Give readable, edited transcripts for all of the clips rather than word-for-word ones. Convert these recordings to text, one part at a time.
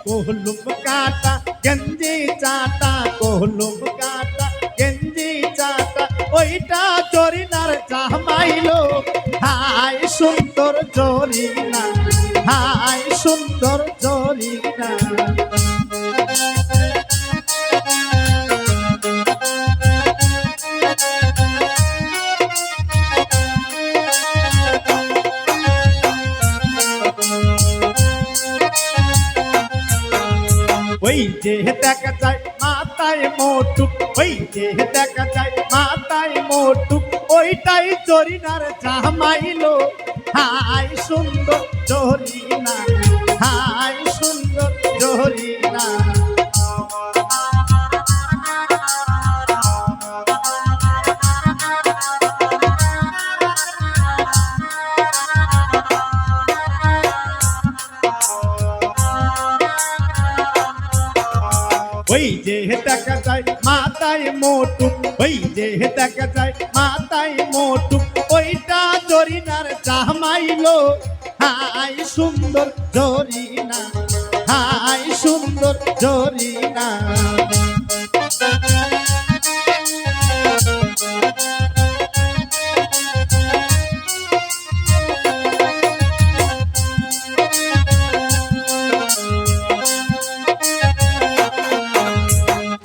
কোহলুম কাটা গেঞ্জি চাটা কোহলুম কাটা গেঞ্জি চাটা ওইটা জরিনার জামাইলো হাই সুন্দর জরিনা হাই সুন্দর জরিনা ওই যে দেখা যায় মাথায় মোটুক ওই যে দেখা যায় মাথায় মোটুক ওইটাই জরিনার জামাইলো হাই সুন্দর জরিনা হাই সুন্দর জরিনা ওই যে দেখা যায় মাথায় মোটুক ওই যে দেখা যায় মাথায় মোটুক ওইটা জরিনার জামাইলো হাই সুন্দর জরিনা হাই সুন্দর জরিনা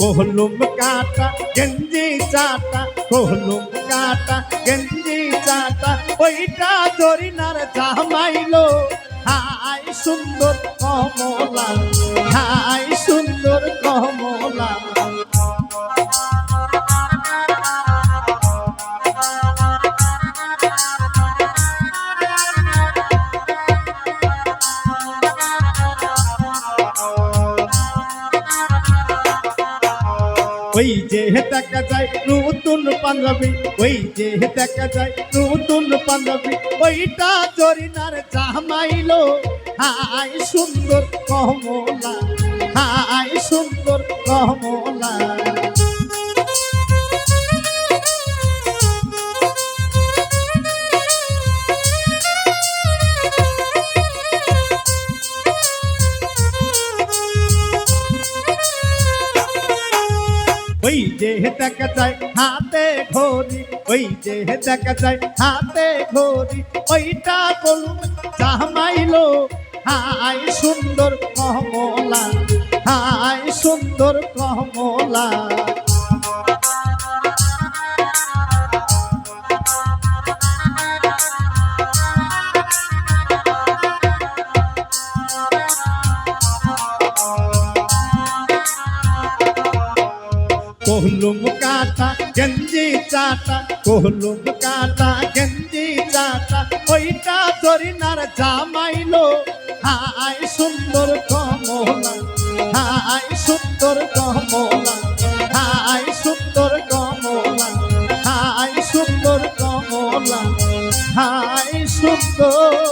কোহলুম কাটা গেঞ্জি চাটা কোহলুম কাটা গেঞ্জি চাটা ওইটা জরিনার জামাইলো হাই সুন্দর কমলা হাই সুন্দর কমলা ওই যে দেখা যায় নতুন পাঞ্জাবি ওই যে দেখা যায় নতুন পাঞ্জাবি ওইটা জরিনার জামাইলো হাই সুন্দর কমলা হাই সুন্দর কমলা ওই যে দেখা যায় হাতে ঘড়ি ওই যে দেখা যায় হাতে ঘড়ি ওইটা কলুম জামাইলো হাই সুন্দর কমলা হাই সুন্দর কমলা কোহলুম কাটা গেঞ্জি চাটা কোহলুম কাটা গেঞ্জি চাটা ওইটা জরিনার জামাইলো হাই সুন্দর কমলা হাই সুন্দর কমলা হাই সুন্দর কমলা হাই সুন্দর কমলা হাই সুন্দর